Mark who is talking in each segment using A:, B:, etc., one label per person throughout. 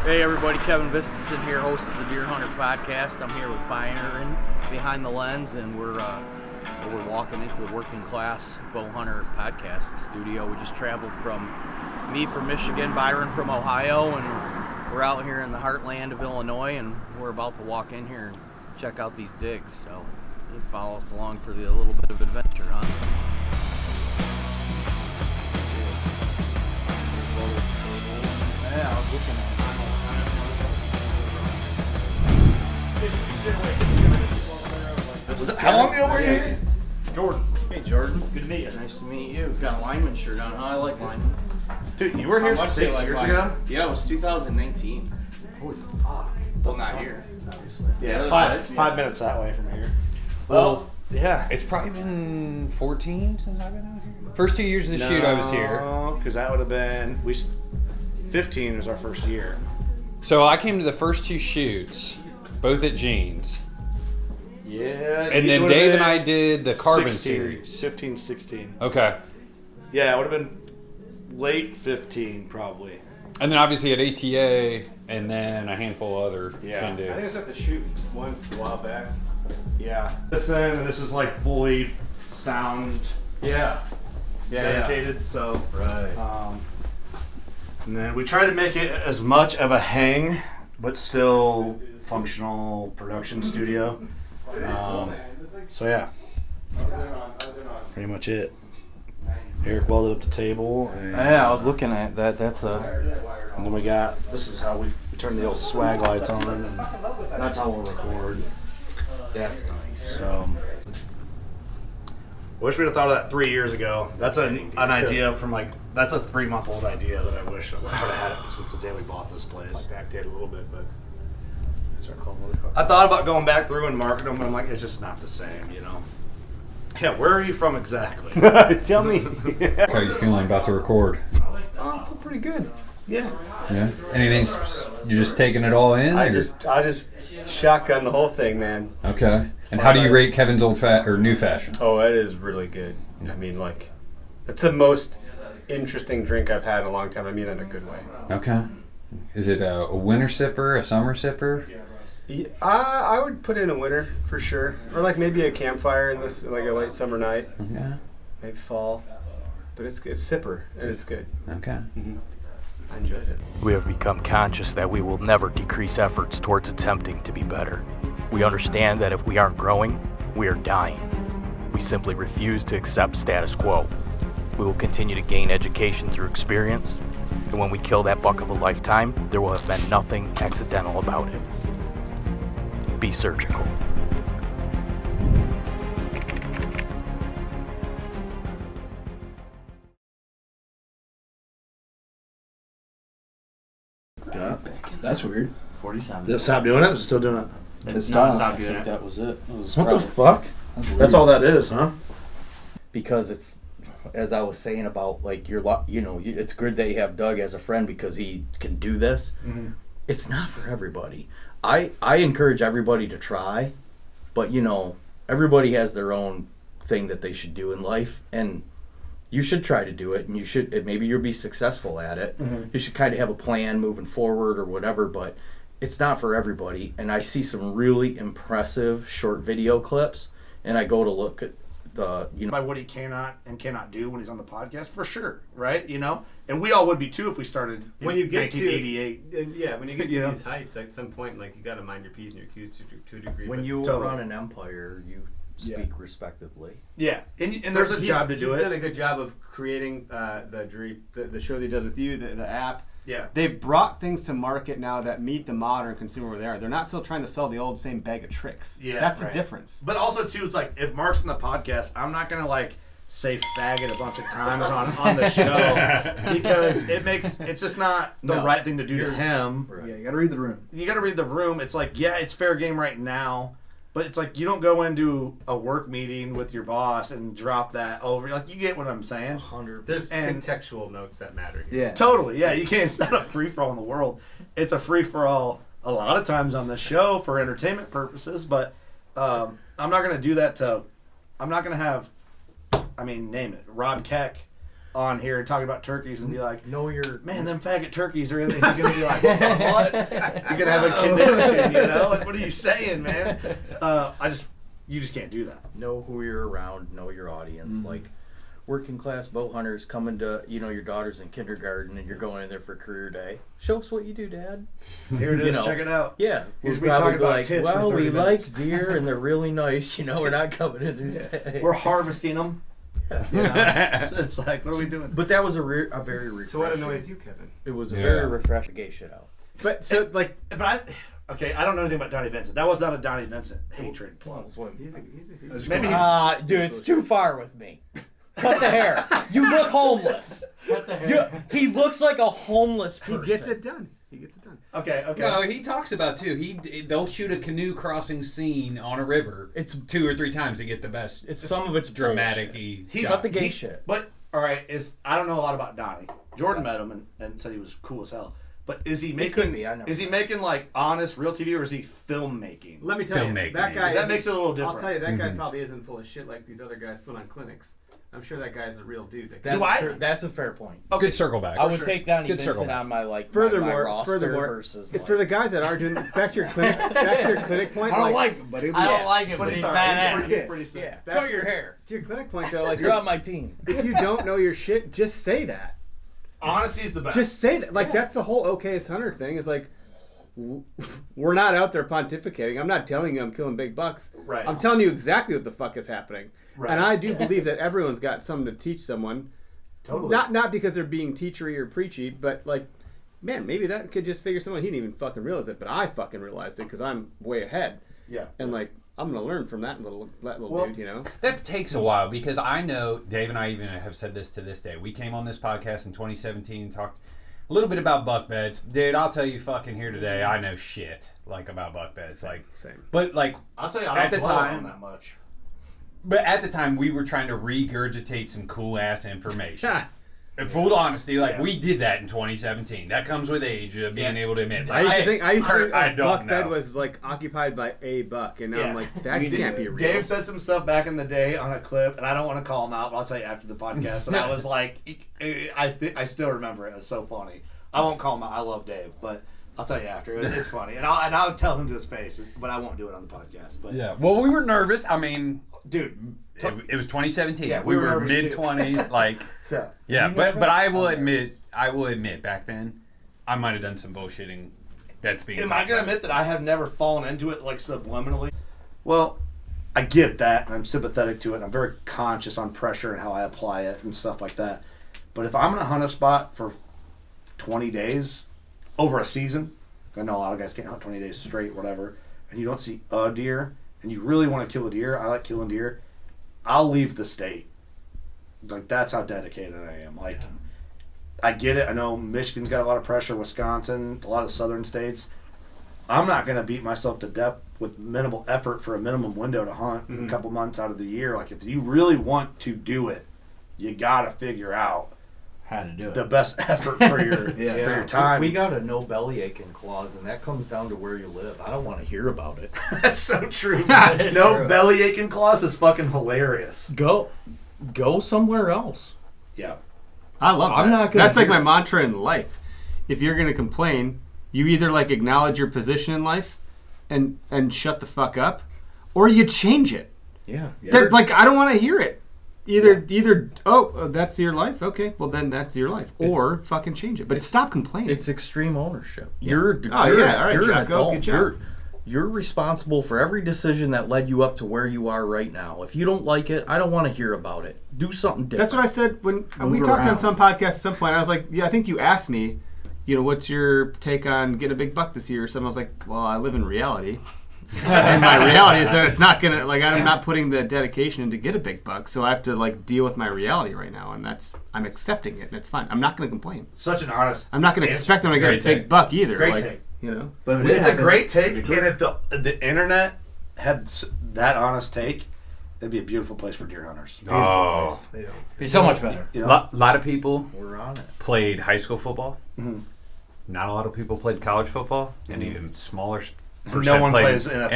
A: Hey everybody, Kevin Vistison here, host of the Deer Hunter podcast. I'm here with Byron behind the lens, and we're walking into the Working Class Bowhunter podcast studio. We just traveled from Michigan, Byron from Ohio, and we're out here in the heartland of Illinois, and we're about to walk in here and check out these digs. So you can follow us along for a little bit of adventure, huh? Yeah, I was looking at it.
B: How long ago were you here?
A: Jordan. Hey Jordan. Good to meet you. Nice to meet you. Got a lineman shirt on. I like linemen.
B: Dude, you were here 6 years ago?
A: Yeah, it was 2019. Holy fuck. Well, not here, obviously.
B: Yeah, five minutes that way from here.
A: Well,
B: yeah.
C: It's probably been 14 since I've been out here. First 2 years of the shoot, I was here.
B: No, because that would have been 15 was our first year.
C: So I came to the first two shoots, both at Gene's.
B: Yeah.
C: And then Dave and I did the Carbon
B: 16,
C: series.
B: 15, 16.
C: Okay.
B: Yeah, it would have been late 15 probably.
C: And then obviously at ATA, and then a handful of other shindigs.
D: I think I was at the shoot once a while back.
B: Yeah. This is like fully sound dedicated. So
A: right.
B: And then we try to make it as much of a hang, but still functional production studio. So yeah, pretty much it. Eric welded up the table. And
A: Yeah, I was looking at that. That's a.
B: And then this is how we turn the old swag lights on, and that's how we'll record.
A: That's nice.
B: So, wish we'd have thought of that 3 years ago. That's an idea from that's a 3-month-old idea that I wish I would have had it since the day we bought this place.
D: Backdate a little bit, but start calling motherfuckers.
B: I thought about going back through and marketing them, but I'm like, it's just not the same, you know? Yeah, where are you from exactly?
D: Tell me.
C: How are you feeling about to record?
D: I feel pretty good. Yeah.
C: Yeah. Anything? You're just taking it all in?
D: I just shotgun the whole thing, man.
C: Okay. And how do you rate Kevin's new fashion?
D: Oh, it is really good. I mean, it's the most interesting drink I've had in a long time. I mean, in a good way.
C: Okay. Is it a winter sipper, a summer sipper?
D: Yeah, I would put in a winter for sure, or maybe a campfire in this, a late summer night.
C: Yeah.
D: Maybe fall, but it's sipper and it's good.
C: Okay.
D: Mm-hmm. I enjoyed it.
E: We have become conscious that we will never decrease efforts towards attempting to be better. We understand that if we aren't growing, we are dying. We simply refuse to accept status quo. We will continue to gain education through experience, and when we kill that buck of a lifetime, there will have been nothing accidental about it. Be surgical.
B: Yeah. That's weird.
A: 47.
B: Did it stop doing it? Is it still doing it?
A: It's not stop doing it.
D: That was it.
B: What the fuck? That's all that is, huh?
A: Because it's, as I was saying about it's good that you have Doug as a friend because he can do this.
B: Mm-hmm.
A: It's not for everybody. I encourage everybody to try, but everybody has their own thing that they should do in life, and you should try to do it, and maybe you'll be successful at it.
B: Mm-hmm.
A: You should kind of have a plan moving forward or whatever, but it's not for everybody. And I see some really impressive short video clips, and I go to look at
B: by what he cannot and cannot do when he's on the podcast, for sure, right? And we all would be too if we started
D: When you get
B: 1988.
D: when you get to these heights, at some point, you got to mind your P's and your Q's to a degree.
A: When you
B: Totally.
A: run an empire, you speak respectively.
B: Yeah, and there's a job to do
D: He's
B: it.
D: done a good job of creating the show that he does with you, the app.
B: Yeah.
D: They've brought things to market now that meet the modern consumer where they are. They're not still trying to sell the old same bag of tricks.
B: Yeah,
D: That's
B: right.
D: the difference.
B: But also too, it's if Mark's in the podcast, I'm not gonna say faggot a bunch of times on the show because it's just not the right thing to do to him.
A: Right.
F: Yeah, you gotta read the room.
B: You gotta read the room. It's it's fair game right now, but it's you don't go into a work meeting with your boss and drop that over. You get what I'm saying?
A: 100%.
D: There's contextual notes that matter here.
F: Yeah.
B: Totally, yeah. You can't. It's not a free for all in the world. It's a free for all a lot of times on the show for entertainment purposes. But I'm not gonna do that to. I'm not gonna have. Name it. Rob Keck on here talking about turkeys and be like,
A: Know your
B: man, them faggot turkeys are in there. He's gonna be like, what? You're gonna have a connection, you know? Like, what are you saying, man? You just can't do that.
A: know who you're around, know your audience. Like working class bow hunters coming to, your daughter's in kindergarten and you're going in there for career day. Show us what you do, Dad.
B: Here it is. Check it out.
A: Yeah.
B: Here's
A: We'll
B: me talking
A: probably
B: about
A: like,
B: tits for
A: well,
B: 30
A: we
B: minutes.
A: like deer and they're really nice. We're not coming in there.
B: We're harvesting them. It's like, what are we doing?
A: But that was a very refreshing.
D: So what annoys you, Kevin?
A: It was a very refreshing. Gay shit out.
B: But so okay, I don't know anything about Donnie Vincent. That was not a Donnie Vincent hatred plug.
D: He's
B: Maybe
A: Dude, it's too far with me. Cut the hair. You look homeless.
F: Cut the hair.
A: He looks like a homeless person.
D: He gets it done.
B: Okay.
C: No, he talks about too. They'll shoot a canoe crossing scene on a river. It's 2 or 3 times to get the best.
A: It's some of it's
C: dramatic.
B: He's
A: Cut the gay shit.
B: But all right, I don't know a lot about Donnie. Jordan met him and said he was cool as hell. But is he making?
A: could be, I never
B: Is he making like honest real TV or is he filmmaking?
D: Let me tell you,
C: Filmmaking.
D: that guy.
B: That makes it a little different.
D: I'll tell you, that guy probably isn't full of shit like these other guys put on clinics. I'm sure that guy's a real dude.
A: That's a fair point.
C: Good circle back.
A: I would take Donnie
C: Good
A: Vincent
C: circle back.
A: on my my
D: Furthermore,
A: roster versus
D: for the guys that are doing back to your clinic point.
F: I don't like him, but
A: I don't
F: like him,
B: But
F: but
B: he's
F: he's
B: alright.
F: badass.
B: He's pretty sick.
A: Yeah. Cut your hair.
D: To your clinic point though, like
A: You're on my team.
D: if you don't know your shit, just say that.
B: Honesty is the best.
D: Just say that. Like that's the whole okayest hunter thing. Is like we're not out there pontificating. I'm not telling you I'm killing big bucks.
B: Right.
D: I'm telling you exactly what the fuck is happening.
B: Right.
D: And I do believe that everyone's got something to teach someone.
B: Totally.
D: Not because they're being teachery or preachy, but like, man, maybe that kid just figured someone he didn't even fucking realize it, but I fucking realized it because I'm way ahead.
B: Yeah.
D: And like, I'm gonna learn from that little dude, you know.
C: That takes a while because I know Dave and I even have said this to this day. We came on this podcast in 2017 and talked a little bit about buck beds. Dude, I'll tell you fucking here today, I know shit like about buck beds. Like
D: Same.
C: But like
B: I'll tell you, I
C: at
B: don't
C: the
B: dwell on
C: time
B: that much.
C: But at the time we were trying to regurgitate some cool ass information. In full honesty, like we did that in 2017. That comes with age, being able to admit. Like,
D: I used to think
C: I
D: a
C: don't
D: buck bed
C: know.
D: was like occupied by a buck, and now I'm like, that
B: We
D: can't
B: did-
D: be real.
B: Dave said some stuff back in the day on a clip, and I don't want to call him out, but I'll tell you after the podcast. And I was like, I still remember it. It was so funny. I won't call him out. I love Dave, but I'll tell you after. It's funny, and I'll tell him to his face, but I won't do it on the podcast. But
C: Yeah. Well, we were nervous. I mean,
B: dude,
C: it was 2017.
B: Yeah,
C: we
B: we were
C: were
B: nervous too.
C: mid 20s. Like, yeah. But I will admit, back then, I might have done some bullshitting. That's being.
B: Am I gonna admit that I have never fallen into it like subliminally? Well, I get that, and I'm sympathetic to it. And I'm very conscious on pressure and how I apply it and stuff like that. But if I'm gonna hunt a spot for 20 days over a season, I know a lot of guys can't hunt 20 days straight, whatever, and you don't see a deer, and you really want to kill a deer. I like killing deer. I'll leave the state. Like, that's how dedicated I am. Like, I get it. I know Michigan's got a lot of pressure, Wisconsin, a lot of southern states. I'm not going to beat myself to death with minimal effort for a minimum window to hunt a couple months out of the year. Like, if you really want to do it, you got to figure out
F: How to do it.
B: the best effort for your for your time.
A: We got a no belly aching clause, and that comes down to where you live. I don't want to hear about it.
B: That's so true.
F: That is
B: No
F: true.
B: belly aching clause is fucking hilarious.
A: Go somewhere else.
B: Yeah.
D: I love that.
A: I'm not gonna
D: That's like
A: hear
D: my
A: it.
D: mantra in life. If you're gonna complain, you either like acknowledge your position in life and shut the fuck up, or you change it.
A: Yeah.
D: That, like, I don't want to hear it. Either that's your life. Okay, well then that's your life, or fucking change it. But stop complaining.
A: It's extreme ownership.
D: Yeah.
A: You're
D: Oh, yeah, all right,
A: you're an
D: Jocko,
A: adult.
D: good job.
A: You're responsible for every decision that led you up to where you are right now. If you don't like it, I don't want to hear about it. Do something different.
D: That's what I said when we
A: Move
D: talked on
A: around.
D: some podcast at some point. I was like, yeah, I think you asked me, what's your take on getting a big buck this year or something. I was like, well, I live in reality. And my reality is that it's not gonna, like, I'm not putting the dedication in to get a big buck, so I have to like deal with my reality right now, and I'm accepting it, and it's fine. I'm not gonna complain.
B: Such an honest.
D: I'm not gonna
B: answer.
D: expect them to
C: It's a
D: get a
C: great
D: big
C: take.
D: buck either.
B: Great
D: like,
B: take.
F: But
B: It's a great take, and if the internet had that honest take, it'd be a beautiful place for deer hunters.
C: Oh.
F: Be so much better.
B: You know?
C: Lot of people
A: We're on it.
C: played high school football.
B: Mhm.
C: Not a lot of people played college football, and even smaller
B: No
C: percent
B: one
C: played
B: plays NFL.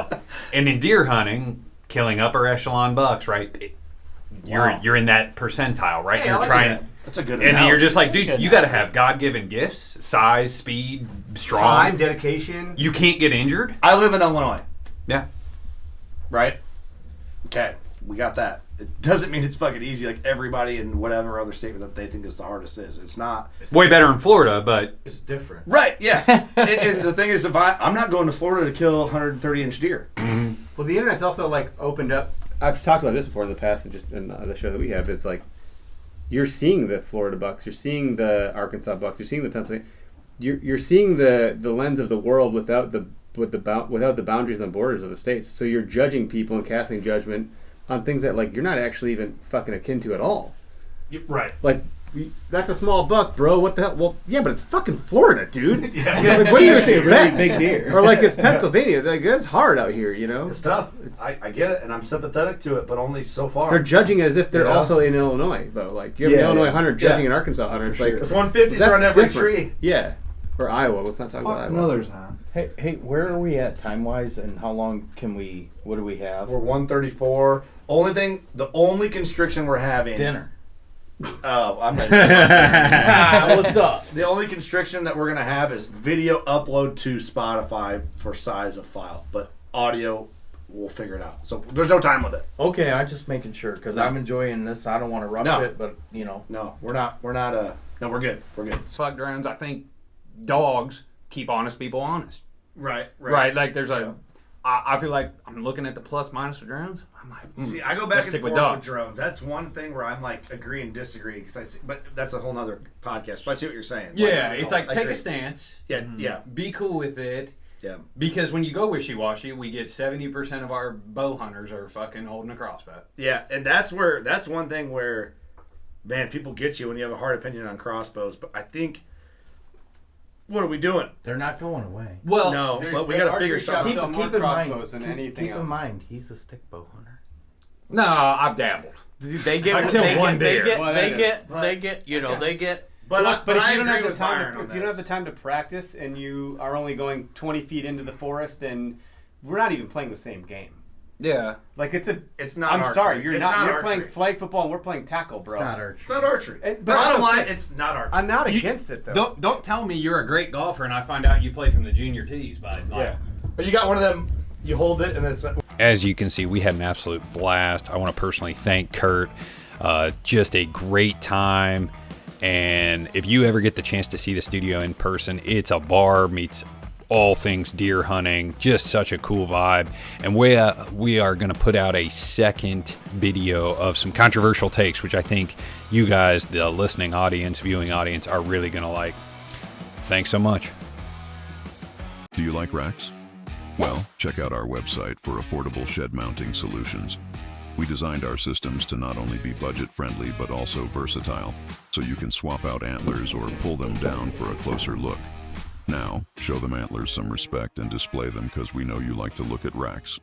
C: NFL. And in deer hunting, killing upper echelon bucks, right? you're in that percentile, right?
D: Hey, I
C: You're
D: like
C: trying.
D: that.
B: That's a good
C: And
B: analogy.
C: you're just like, dude, you got to have God-given gifts, size, speed, strong.
D: Time, dedication.
C: You can't get injured.
B: I live in Illinois,
C: Yeah.
B: right? Okay, we got that. It doesn't mean it's fucking easy like everybody in whatever other state that they think is the hardest is. It's not.
C: Way better in Florida, but
G: It's different.
B: Right, yeah. and the thing is, I'm not going to Florida to kill 130-inch deer.
D: Well, the internet's also like opened up. I've talked about this before in the past, and just in the show that we have. It's like you're seeing the Florida bucks, you're seeing the Arkansas bucks, you're seeing the Pennsylvania. You're seeing the lens of the world without the boundaries and the borders of the states. So you're judging people and casting judgment on things that like you're not actually even fucking akin to at all.
B: Right.
D: Like that's a small buck, bro. What the hell? Well, yeah, but it's fucking Florida, dude.
B: Yeah.
D: Like, what do you
F: Actually, a
D: expect?
F: really big deer.
D: Or like it's Pennsylvania. Like that's hard out here, you know.
B: It's tough. I get it, and I'm sympathetic to it, but only so far.
D: They're judging it as if they're
B: Yeah.
D: also in Illinois, though. Like you have an
F: Yeah,
D: Illinois
F: yeah.
D: hunter judging
B: Yeah.
D: an Arkansas hunter. It's like
F: sure.
B: There's 150s
D: that's
B: on every
D: different.
B: tree.
D: Yeah, or Iowa. Let's not talk about
F: Fuck
D: Iowa.
F: no, there's not.
G: Hey, where are we at time wise, and how long can we? What do we have?
B: We're 134. The only constriction we're having.
G: Dinner.
B: Oh, I'm ready.
G: What's up?
B: The only constriction that we're gonna have is video upload to Spotify for size of file, but audio, we'll figure it out. So there's no time limit.
G: Okay, I'm just making sure because I'm enjoying this. I don't want to rush
B: No.
G: it, but you know.
B: No, we're not. No, we're good. We're good.
C: fuck drones. I think dogs keep honest people honest.
B: Right.
C: Right. Like there's I feel like I'm looking at the plus minus for drones. I'm like,
B: See, I go
C: let's
B: back and
C: stick
B: forth
C: with
B: with
C: dogs.
B: drones. That's one thing where I'm like agree and disagree because I see, but that's a whole nother podcast. But I see what you're saying.
C: Yeah, it's like
B: I
C: take
B: agree.
C: a stance,
B: Yeah, yeah,
C: be cool with it.
B: yeah.
C: Because when you go wishy-washy, we get 70% of our bow hunters are fucking holding a crossbow.
B: Yeah, and that's one thing where, man, people get you when you have a hard opinion on crossbows. But I think, what are we doing?
G: They're not going away.
C: Well,
B: No, but we got to figure something.
G: Keep,
B: out.
G: keep in mind.
D: than anything
G: Keep in
D: else.
G: mind, he's a stick bow hunter.
C: no, I've dabbled.
F: Dude, they
C: I
F: get,
C: killed
F: they
C: one
F: get, they
C: deer.
F: get,
D: Well,
F: they
D: that
F: get,
B: is-
F: they get, you know, they get.
B: But
D: But if
B: I
D: you don't
B: agree
D: have the
B: with
D: time,
B: Byron
D: to,
B: on
D: if you don't have the
B: this.
D: time to practice, and you are only going 20 feet into the forest, and we're not even playing the same game.
C: Yeah.
D: Like it's
B: not
D: I'm
B: archery.
D: sorry, you're
B: It's
D: not. You're
B: archery.
D: playing flag football, and we're playing tackle, bro.
F: It's not archery.
B: It's not archery.
D: But
B: Bottom
D: that's
B: line,
D: okay.
B: it's not archery.
D: I'm not
C: You-
D: against it though.
C: Don't tell me you're a great golfer and I find out you play from the junior tees, but it's like,
B: Yeah, but you got one of them. You hold it, and it's.
C: as you can see, we had an absolute blast. I want to personally thank Kurt. Just a great time. And if you ever get the chance to see the studio in person, it's a bar meets all things deer hunting. Just such a cool vibe. And we are going to put out a second video of some controversial takes, which I think you guys, the listening audience, viewing audience, are really going to like. Thanks so much.
H: Do you like racks? Well, check out our website for affordable shed mounting solutions. We designed our systems to not only be budget-friendly but also versatile, so you can swap out antlers or pull them down for a closer look. Now, show them antlers some respect and display them because we know you like to look at racks.